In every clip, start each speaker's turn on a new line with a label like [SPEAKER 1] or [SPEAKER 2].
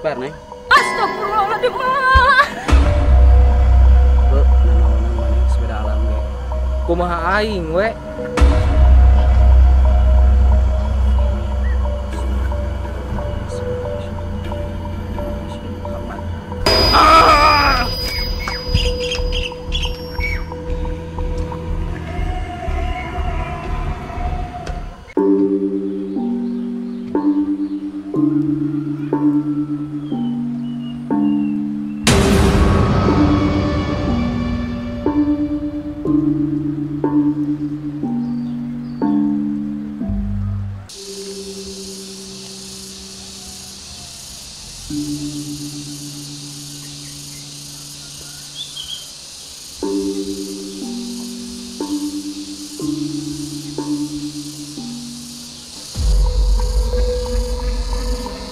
[SPEAKER 1] istighfar, Neng.
[SPEAKER 2] Astagfirullahaladzim, mah.
[SPEAKER 1] Be, nanaonan maneh sepeda alam ge.
[SPEAKER 3] Kumaha aing we?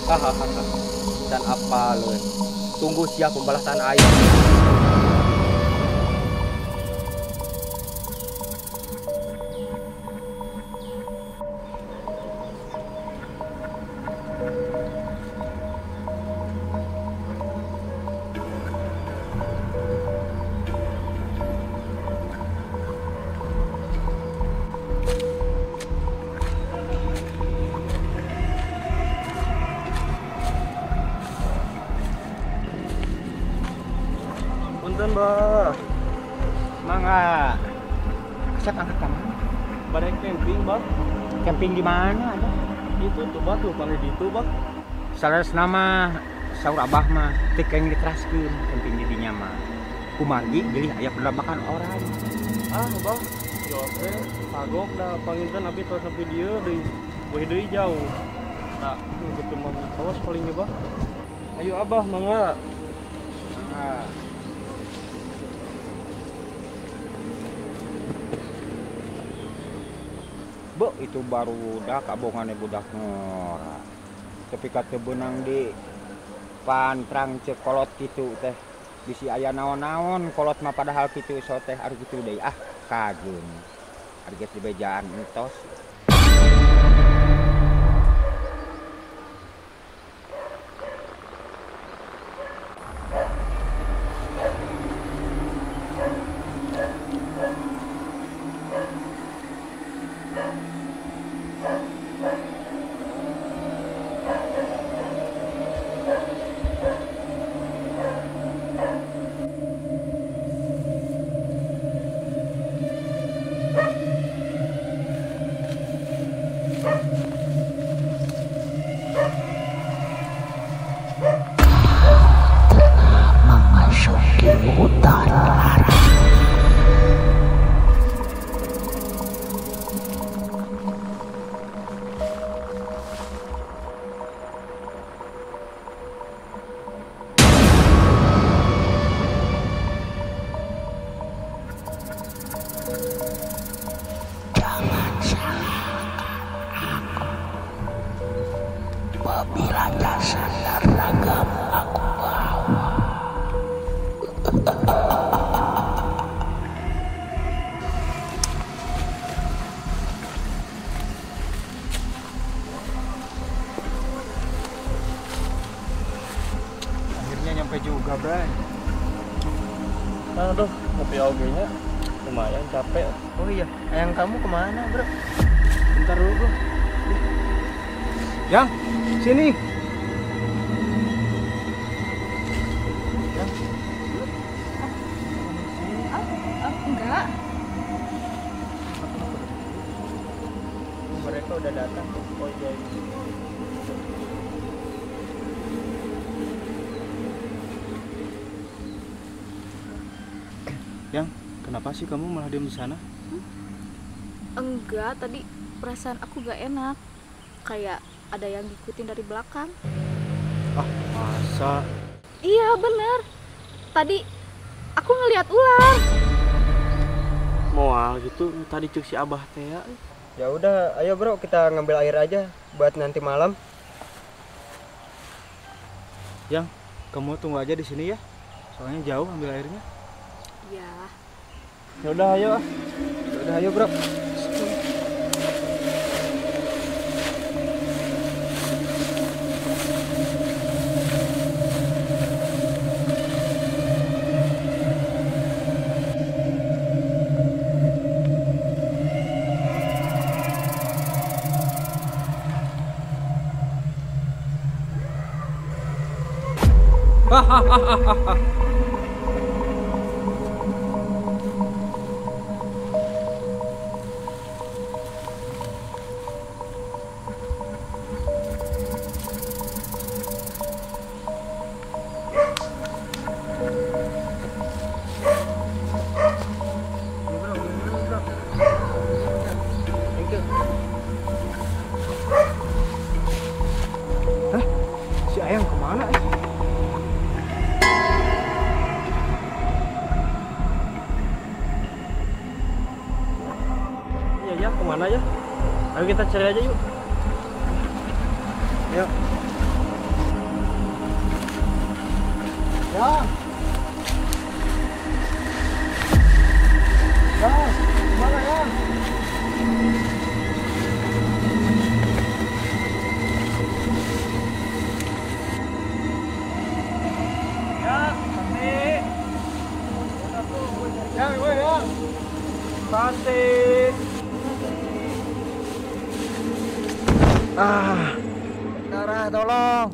[SPEAKER 3] Hahaha. Dan apa lu? Tunggu siap pembalasan aing.
[SPEAKER 1] Punten, Bah.
[SPEAKER 3] Mangga. Siap angkat kamu.
[SPEAKER 1] Badai camping, Bah.
[SPEAKER 3] Camping di mana ada?
[SPEAKER 1] Itu tuh, Bah, tuh paling di itu, Bah.
[SPEAKER 3] Salah nama saur abah mah tekeng diteraskeun camping di dinya mah. Kumargi jadi aya penerbakan orang.
[SPEAKER 1] Ah, Bah. Jawab teh kagok da panginten abi tos sampai dieu deui. Weh deui jauh. Nah, gitu mah awas palingnya, Bah. Ayo Abah, mangga.
[SPEAKER 3] Ah. Be, itu baru budak, abongannya budak ngora. Tapi kata benang di pantrang cek kolot gitu teh. Bisi aya naon-naon kolot mah padahal gitu so teh harus gitu deh. Ah, kagun. Harga di bejaan entos.
[SPEAKER 4] Apabila tak sadar ragamu aku bawa.
[SPEAKER 3] Akhirnya nyampe juga, Bray.
[SPEAKER 1] Aduh, ngopi oge-nya lumayan capek.
[SPEAKER 3] Oh iya, ayang kamu kemana, Bro?
[SPEAKER 1] Bentar dulu, Bro.
[SPEAKER 3] Yang, sini.
[SPEAKER 2] Enggak.
[SPEAKER 1] Mereka udah datang. Oh iya. Yang, kenapa sih kamu malah diam di sana?
[SPEAKER 2] Enggak, tadi perasaan aku gak enak. Kayak ada yang ngikutin dari belakang.
[SPEAKER 1] Ah, masa?
[SPEAKER 2] Iya, bener. Tadi aku ngelihat ular.
[SPEAKER 1] Moal gitu tadi cuk si Abah teh ya.
[SPEAKER 5] Ya udah, ayo bro kita ngambil air aja buat nanti malam.
[SPEAKER 1] Yang, kamu tunggu aja di sini ya. Soalnya jauh ambil airnya.
[SPEAKER 2] Ya.
[SPEAKER 1] Ya udah ayo.
[SPEAKER 5] Ya udah ayo bro.
[SPEAKER 3] Si Ayang kemana?
[SPEAKER 1] Iya ya, kemana ya? Ayo kita cari aja yuk.
[SPEAKER 5] Ya.
[SPEAKER 3] Ya. Ya, kemana ya?
[SPEAKER 1] Santai.
[SPEAKER 3] Darah tolong.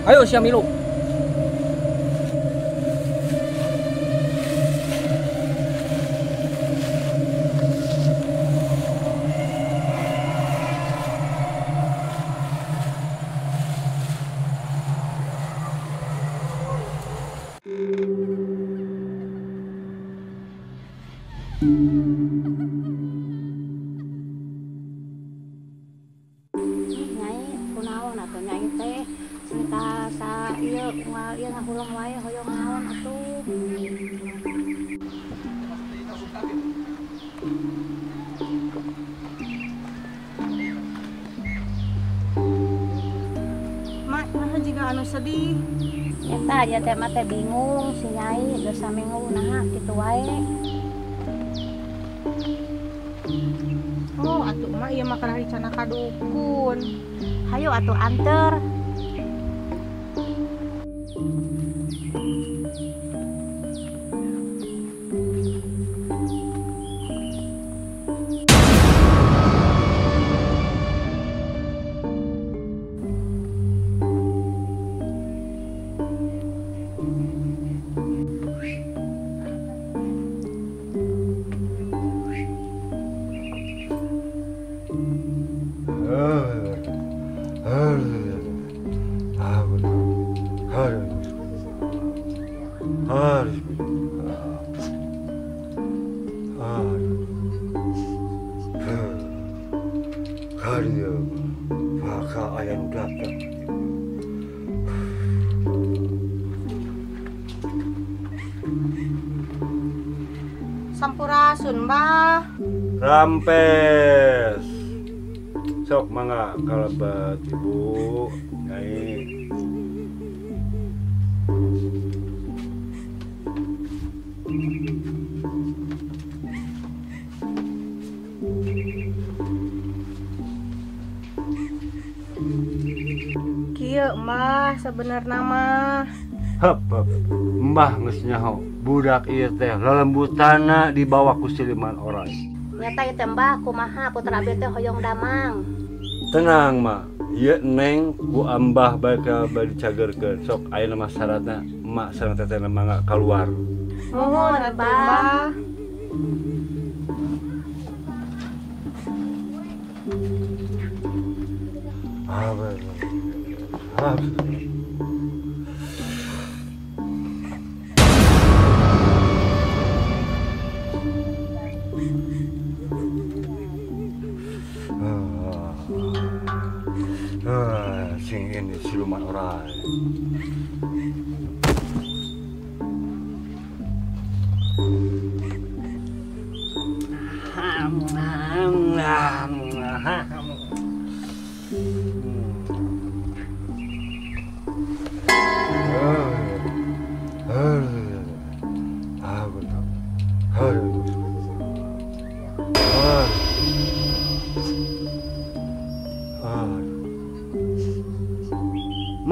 [SPEAKER 1] Ayo Syamilu.
[SPEAKER 2] Nyai kunaon atuh nyai teh cerita sa ieu moal ieu ngahulang wae hoyong naon atuh.
[SPEAKER 6] Mak, nah jika anu sedih.
[SPEAKER 2] Eta aja teh mah teh bingung si nyai geus saminggu naha kitu wae.
[SPEAKER 6] Oh, atuh mak ieu mah kana dicana ka dukun.
[SPEAKER 2] Hayu atuh anter.
[SPEAKER 3] Karya maka ayam datang.
[SPEAKER 6] Sampurasun, Mbah.
[SPEAKER 7] Rampes. Sok mangga kalabat Ibu Nyai.
[SPEAKER 6] Kieu Mbah sebenarnya mah.
[SPEAKER 7] Hep, Mbah geus nyaho. Budak ieu teh lelembutana dibawa ku Siliman Oras.
[SPEAKER 2] Nyata ieu teh Mbah kumaha putra abdi teh hoyong damang.
[SPEAKER 7] Tenang mah, ieu neng ku ambah bae ka bade dicagerkeun. Sok ayeuna mah syaratna emak sareng tetehna mangga kaluar.
[SPEAKER 6] Nuhun atuh Mbah.
[SPEAKER 7] Sing ini siluman orang.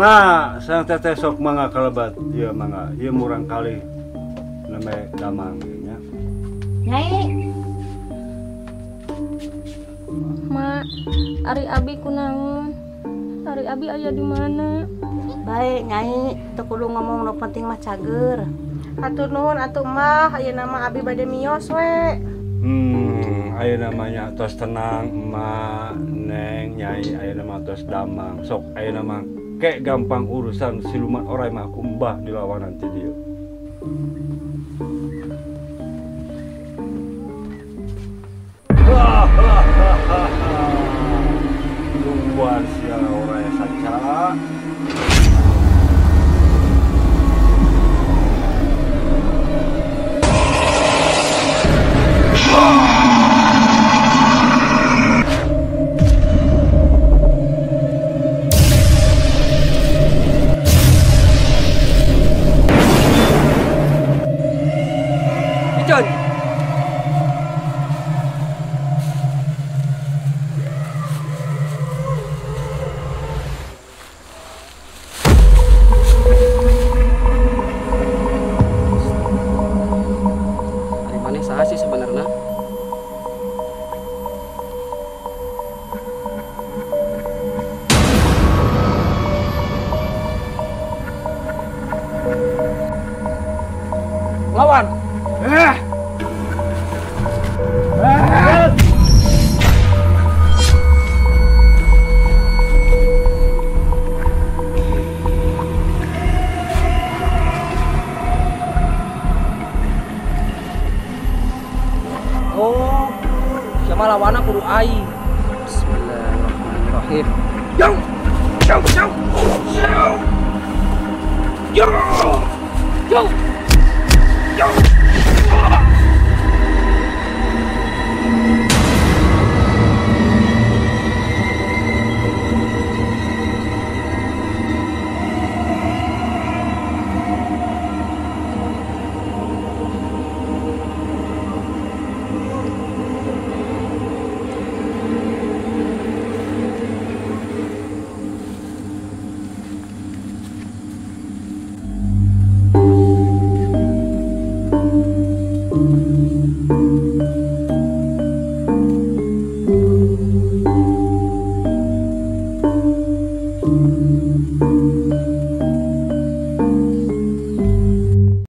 [SPEAKER 7] Ma, sang teteh sok mangga kalebat. Ieu mangga, ieu murang kali. Name damang nya.
[SPEAKER 2] Nyai,
[SPEAKER 8] Mak, ari abi kunaon? Ari abi aya di mana?
[SPEAKER 2] baik Nyai, teu kudu ngomong nu penting mah cager.
[SPEAKER 6] Hatur nuhun atuh mah, aya nama abi bade mios we.
[SPEAKER 7] Ayo namanya tos tenang, emak, neng, nyai, ayo nama tos damang. Sok, ayo nama kayak gampang urusan siluman orang mah aku mbah di lawan nanti dia. Luar sia orang yang saja.
[SPEAKER 5] Icun.
[SPEAKER 9] Dari mana saha sih sebenarnya?
[SPEAKER 5] Lawan.
[SPEAKER 9] Oh, siapa lawannya kudu aing. Bismillahirrahmanirrahim. Yang. Yang.